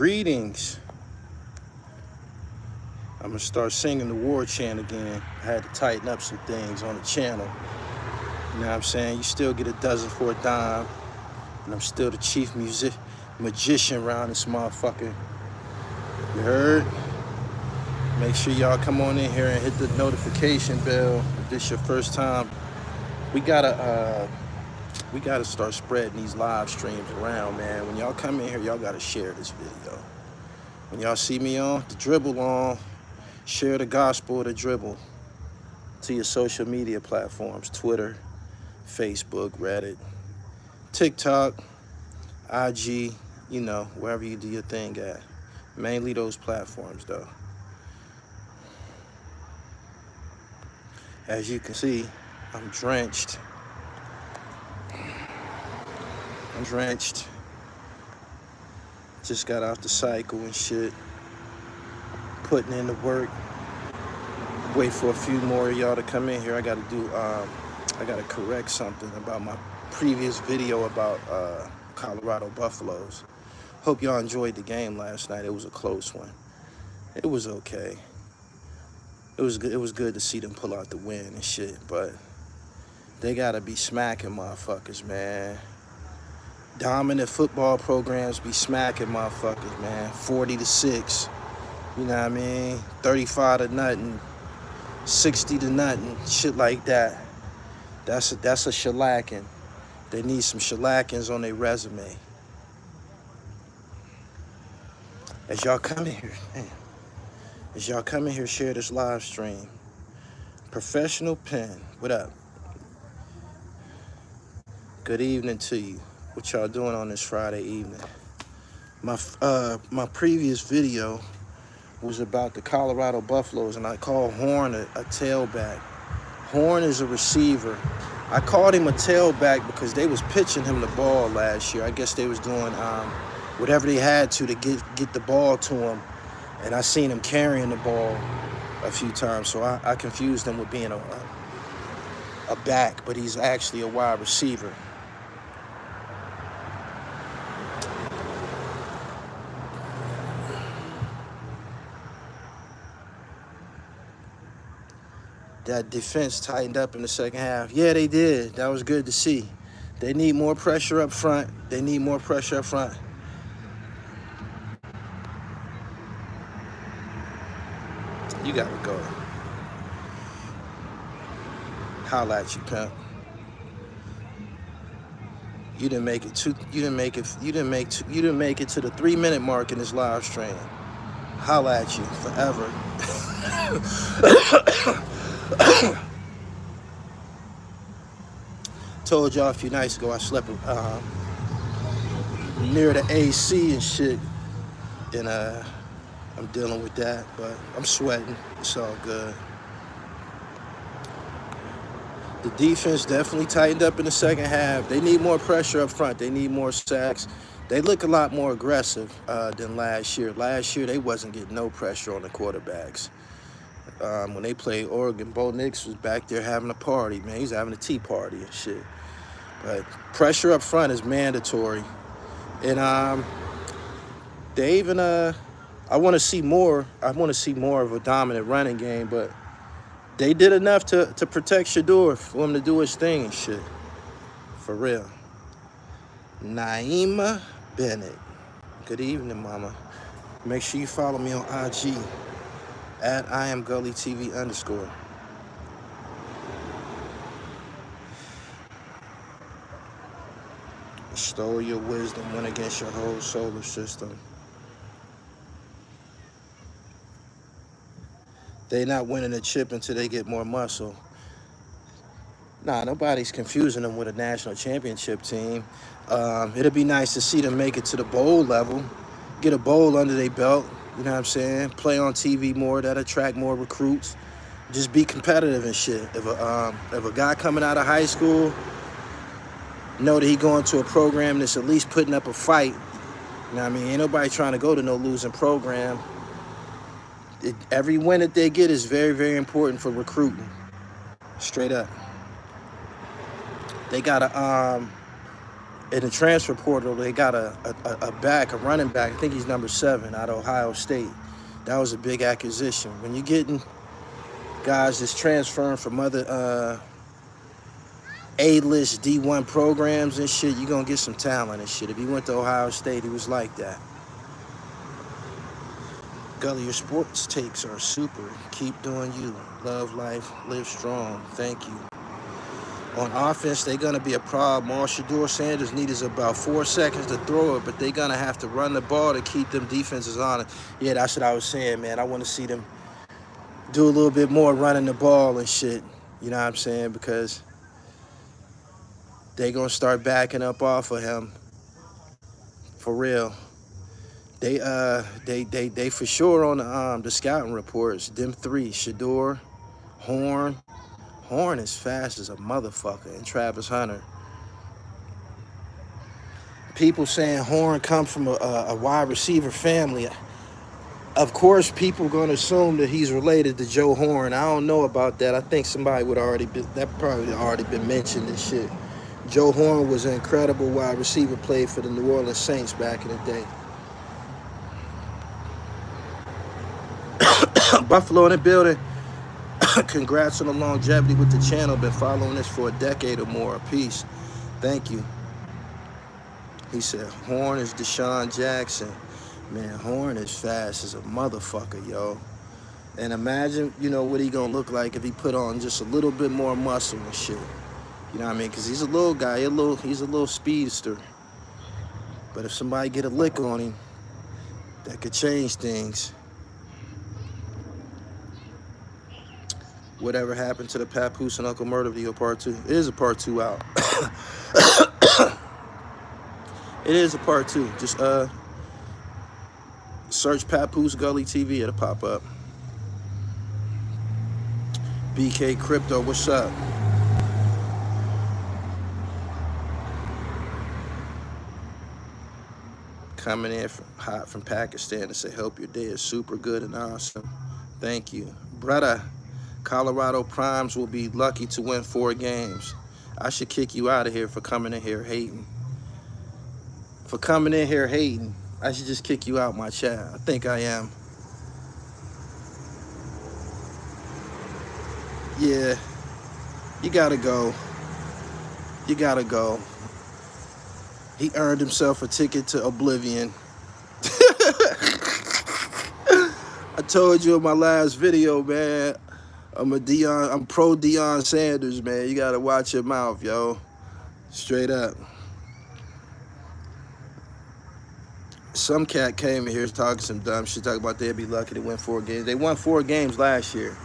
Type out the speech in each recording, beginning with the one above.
Greetings. I'm gonna start singing the war chant again. I had to tighten up some things on the channel. You know what I'm saying? You still get a dozen for a dime. And I'm still the chief magician around this motherfucker. You heard? Make sure y'all come on in here and hit the notification bell if this your first time. We gotta start spreading these live streams around, man. When y'all come in here, y'all gotta share this video. When y'all see me on the dribble on, share the gospel of the dribble to your social media platforms, Twitter, Facebook, Reddit, TikTok, IG, you know, wherever you do your thing at. Mainly those platforms, though. As you can see, I'm drenched. Just got off the cycle and shit. Putting in the work. Wait for a few more of y'all to come in here. I gotta correct something about my previous video about Colorado Buffaloes. Hope y'all enjoyed the game last night. It was a close one. It was okay. It was good to see them pull out the win and shit, but they gotta be smacking motherfuckers, man. Dominant football programs be smacking motherfuckers, man. 40-6. You know what I mean? 35-0, 60-0, shit like that. That's a shellacking. They need some shellackings on their resume. As y'all come in here, share this live stream. Professional Pen, what up? Good evening to you. What y'all doing on this Friday evening? My previous video was about the Colorado Buffaloes, and I called Horn a tailback. Horn is a receiver. I called him a tailback because they was pitching him the ball last year. I guess they was doing whatever they had to get the ball to him, and I seen him carrying the ball a few times, so I confused him with being a back, but he's actually a wide receiver. That defense tightened up in the second half. Yeah, they did. That was good to see. They need more pressure up front. You gotta go. Holla at you, pimp. You didn't make it to the 3-minute mark in this live stream. Holla at you forever. Told y'all a few nights ago I slept near the AC and shit, and I'm dealing with that, but I'm sweating. It's all good. The defense definitely tightened up in the second half. They need more pressure up front. They need more sacks. They look a lot more aggressive than last year. Last year, they wasn't getting no pressure on the quarterbacks. When they played Oregon, Bo Nix was back there having a party, man. He's having a tea party and shit. But pressure up front is mandatory. And they even, I want to see more. I want to see more of a dominant running game, but they did enough to protect Shador for him to do his thing and shit. For real. Naima Bennett. Good evening, mama. Make sure you follow me on IG at @IamGullyTV_. Stole your wisdom, went against your whole solar system. They not winning a chip until they get more muscle. Nah, nobody's confusing them with a national championship team. It'll be nice to see them make it to the bowl level, get a bowl under their belt, you know what I'm saying? Play on TV more, that attract more recruits. Just be competitive and shit. If a guy coming out of high school know that he going to a program that's at least putting up a fight, you know what I mean? Ain't nobody trying to go to no losing program. Every win that they get is very, very important for recruiting. Straight up. They got a In the transfer portal, they got a running back. I think he's number 7 out of Ohio State. That was a big acquisition. When you're getting guys that's transferring from other A-list D1 programs and shit, you're going to get some talent and shit. If he went to Ohio State, he was like that. Gully, your sports takes are super. Keep doing you. Love life. Live strong. Thank you. On offense, they're going to be a problem. All Shedeur Sanders needs is about 4 seconds to throw it, but they're going to have to run the ball to keep them defenses on it. Yeah, that's what I was saying, man. I want to see them do a little bit more running the ball and shit. You know what I'm saying? Because they're going to start backing up off of him. For real. They for sure on the scouting reports. Them 3, Shedeur, Horn. Horn is fast as a motherfucker, and Travis Hunter. People saying Horn come from a wide receiver family. Of course, people gonna assume that he's related to Joe Horn. I don't know about that. I think somebody would already be, that probably already been mentioned and shit. Joe Horn was an incredible wide receiver, played for the New Orleans Saints back in the day. Buffalo in the building. Congrats on the longevity with the channel. Been following this for a decade or more. Peace. Thank you. He said, Horn is Deshaun Jackson. Man, Horn is fast as a motherfucker, yo. And imagine, you know, what he gonna look like if he put on just a little bit more muscle and shit. You know what I mean? Because he's a little guy. He's a little speedster. But if somebody get a lick on him, that could change things. Whatever happened to the Papoose and Uncle Murder video part 2? It is a part 2 out. It is a part 2. Just search Papoose Gully TV, it'll pop up. BK Crypto, what's up? Coming in hot from Pakistan to say, hope your day is super good and awesome. Thank you. Brother, Colorado Primes will be lucky to win 4 games. I should kick you out of here for coming in here hating. For coming in here hating. I should just kick you out my chat. I think I am. Yeah. You gotta go. You gotta go. He earned himself a ticket to oblivion. I told you in my last video, man. I'm pro Deion Sanders, man. You gotta watch your mouth, yo. Straight up. Some cat came in here talking some dumb shit, talking about they'd be lucky to win 4 games. They won 4 games last year.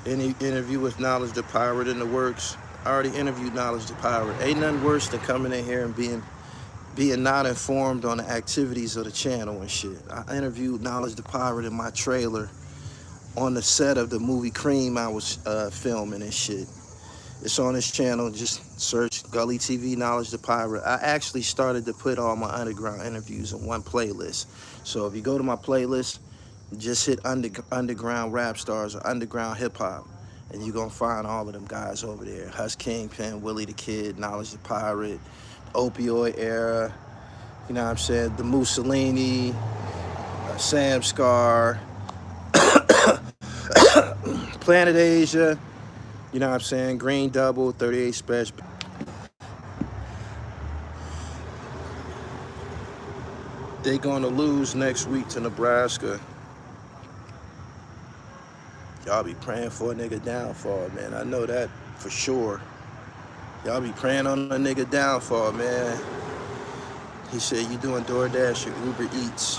Any interview with Knowledge the Pirate in the works? I already interviewed Knowledge the Pirate. Ain't nothing worse than coming in here and being not informed on the activities of the channel and shit. I interviewed Knowledge the Pirate in my trailer on the set of the movie Cream I was filming and shit. It's on this channel. Just search Gully TV Knowledge the Pirate. I actually started to put all my underground interviews in one playlist. So if you go to my playlist, just hit underground rap stars or underground hip hop, and you're gonna find all of them guys over there. Hus Kingpin, Willie the Kid, Knowledge the Pirate, Opioid Era, you know what I'm saying, the Mussolini, Sam Scar, Planet Asia, you know what I'm saying, Green Double, 38 Special. They gonna lose next week to Nebraska. Y'all be praying for a nigga downfall, man. I know that for sure. Y'all be praying on a nigga downfall, man. He said, you doing DoorDash or Uber Eats?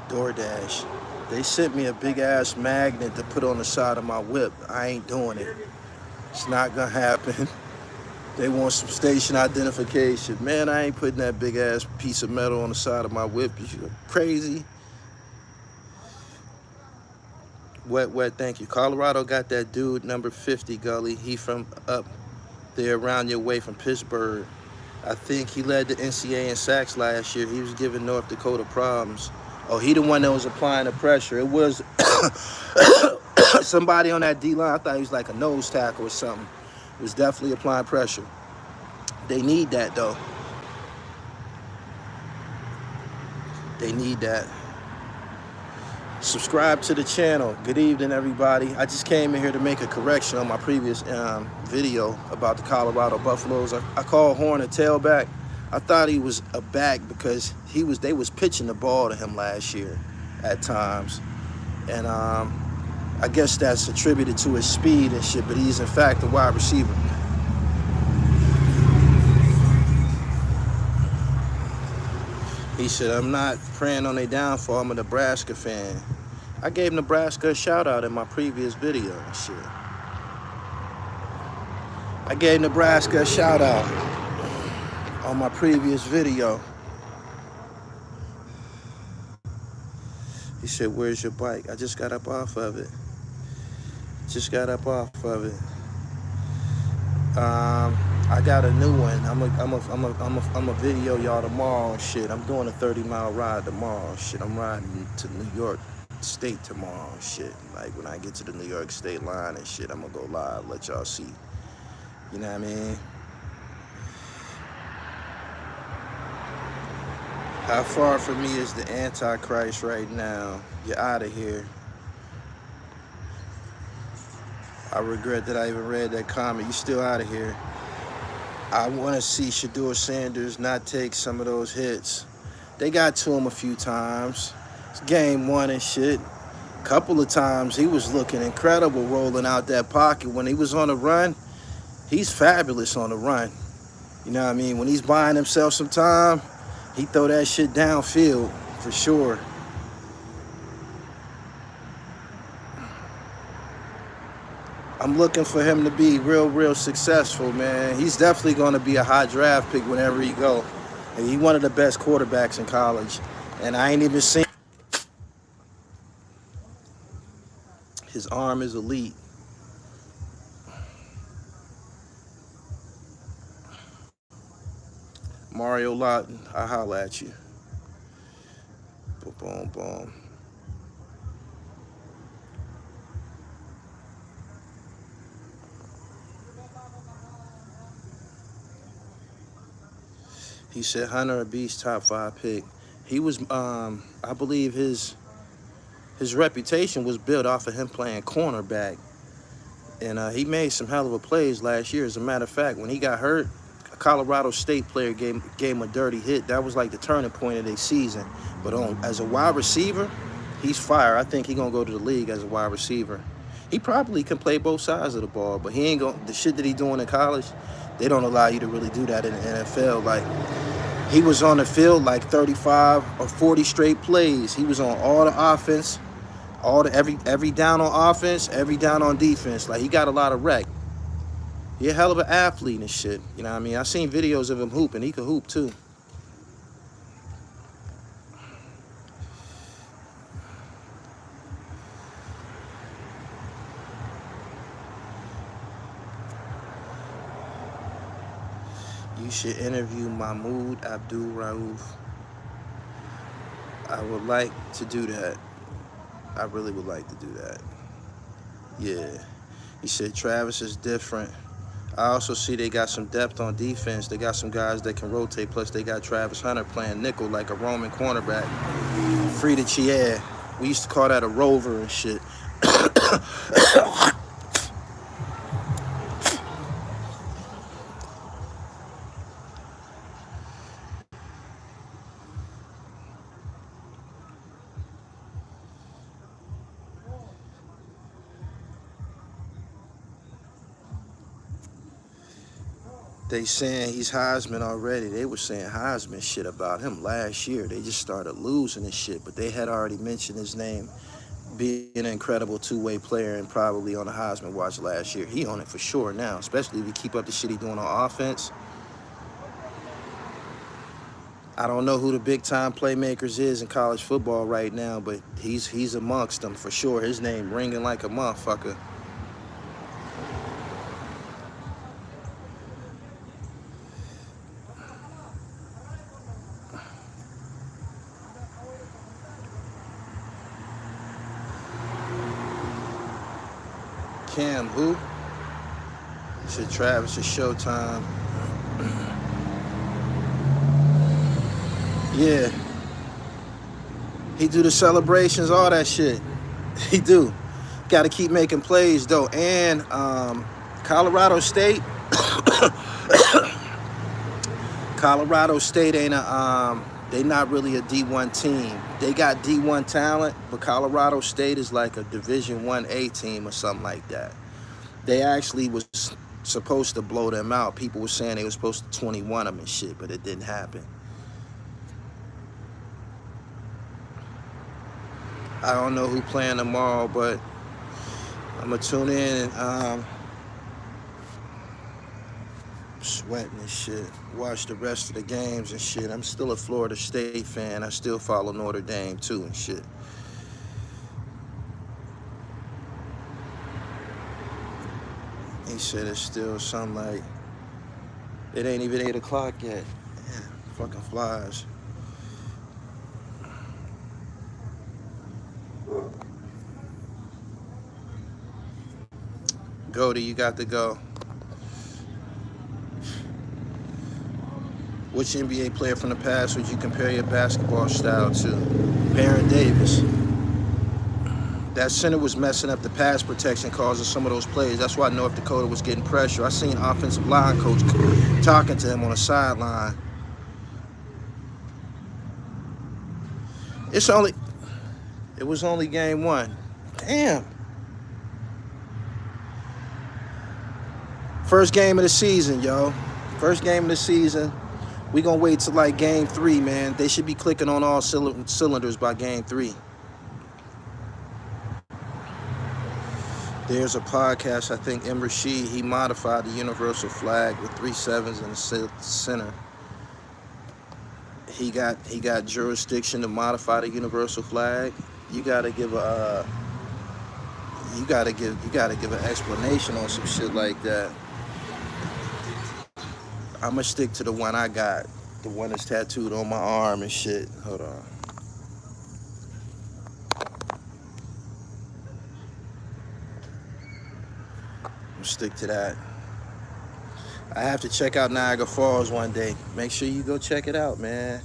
DoorDash. They sent me a big ass magnet to put on the side of my whip. I ain't doing it. It's not gonna happen. They want some station identification. Man, I ain't putting that big ass piece of metal on the side of my whip. You crazy? Wet, thank you. Colorado got that dude, number 50, Gully. He from up there around your way from Pittsburgh. I think he led the NCAA in sacks last year. He was giving North Dakota problems. Oh, he the one that was applying the pressure. It was somebody on that D-line. I thought he was like a nose tackle or something. It was definitely applying pressure. They need that, though. They need that. Subscribe to the channel. Good evening, everybody. I just came in here to make a correction on my previous video about the Colorado Buffaloes. I called Horn a tailback. I thought he was a back because they was pitching the ball to him last year at times. And I guess that's attributed to his speed and shit, but he's in fact a wide receiver. He said, I'm not praying on their downfall. I'm a Nebraska fan. I gave Nebraska a shout out in my previous video and shit. I gave Nebraska a shout out on my previous video. He said, where's your bike? I just got up off of it. Just got up off of it. I got a new one. I'm a video y'all tomorrow and shit. I'm doing a 30-mile ride tomorrow and shit. I'm riding to New York State tomorrow and shit. Like when I get to the New York State line and shit, I'm gonna go live, let y'all see. You know what I mean? How far from me is the Antichrist right now? You're out of here. I regret that I even read that comment. You still out of here. I want to see Shedeur Sanders not take some of those hits. They got to him a few times. It's game one and shit. A couple of times he was looking incredible rolling out that pocket. When he was on the run, he's fabulous on the run. You know what I mean? When he's buying himself some time, he throw that shit downfield for sure. I'm looking for him to be real successful, man. He's definitely going to be a high draft pick whenever he go. And he's one of the best quarterbacks in college. And I ain't even seen. His arm is elite. Mario Lawton, I'll holla at you. Boom, boom, boom. He said Hunter a beast, top 5 pick. He was, I believe his reputation was built off of him playing cornerback. And he made some hell of a plays last year. As a matter of fact, when he got hurt, a Colorado State player gave him a dirty hit. That was like the turning point of their season. But as a wide receiver, he's fire. I think he's going to go to the league as a wide receiver. He probably can play both sides of the ball, but he ain't going. The shit that he's doing in college, they don't allow you to really do that in the NFL. Like, he was on the field like 35 or 40 straight plays. He was on all the offense, every down on offense, every down on defense. Like, he got a lot of rec. He a hell of an athlete and shit. You know what I mean? I seen videos of him hooping. He could hoop too. You should interview Mahmoud Abdul Rauf. I would like to do that. I really would like to do that. Yeah. He said Travis is different. I also see they got some depth on defense. They got some guys that can rotate. Plus, they got Travis Hunter playing nickel like a Roman cornerback. Free to Chier. We used to call that a rover and shit. They saying he's Heisman already. They were saying Heisman shit about him last year. They just started losing his shit, but they had already mentioned his name being an incredible two-way player and probably on the Heisman watch last year. He on it for sure now, especially if he keep up the shit he doing on offense. I don't know who the big-time playmakers is in college football right now, but he's amongst them for sure. His name ringing like a motherfucker. Cam, who? Shit, Travis, it's showtime. Yeah. He do the celebrations, all that shit. He do. Got to keep making plays, though. And Colorado State, Colorado State ain't they not really a D1 team. They got D1 talent, but Colorado State is like a Division 1A team or something like that. They actually was supposed to blow them out. People were saying they were supposed to 21 them and shit, but it didn't happen. I don't know who playing tomorrow, but I'm gonna tune in and sweating and shit. Watch the rest of the games and shit. I'm still a Florida State fan. I still follow Notre Dame too and shit. He said it's still something like, it ain't even 8 o'clock yet. Yeah, fucking flies. Gully, you got to go. Which NBA player from the past would you compare your basketball style to? Baron Davis. That center was messing up the pass protection, causing some of those plays. That's why North Dakota was getting pressure. I seen offensive line coach talking to him on the sideline. It was only game 1. Damn. First game of the season, yo. First game of the season. We gonna wait till like game 3, man. They should be clicking on all cylinders by game 3. There's a podcast, I think M. Rashid, he modified the universal flag with 3 sevens in the center. He got jurisdiction to modify the universal flag. You gotta give an explanation on some shit like that. I'ma stick to the one I got, the one that's tattooed on my arm and shit. Hold on. I'm stick to that. I have to check out Niagara Falls one day. Make sure you go check it out, man.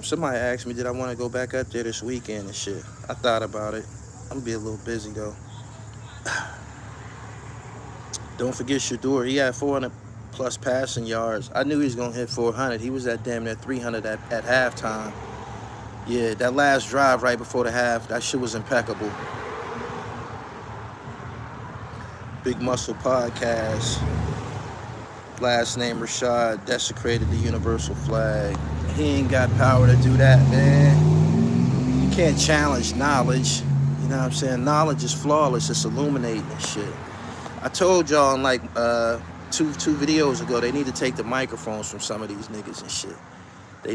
Somebody asked me, did I want to go back up there this weekend and shit. I thought about it. I'm gonna be a little busy though. Don't forget Shador. He had 400 plus passing yards. I knew he was gonna hit 400. He was at damn near 300 at halftime. Yeah, that last drive right before the half, that shit was impeccable. Big Muscle Podcast. Last name Rashad desecrated the universal flag. He ain't got power to do that, man. You can't challenge knowledge. You know what I'm saying? Knowledge is flawless. It's illuminating and shit. I told y'all in like two videos ago, they need to take the microphones from some of these niggas and shit. They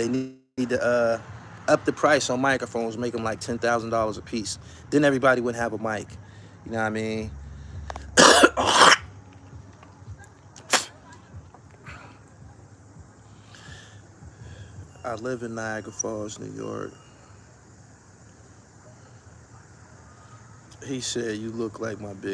need to up the price on microphones, make them like $10,000 a piece. Then everybody would have a mic. You know what I mean? I live in Niagara Falls, New York. He said, you look like my big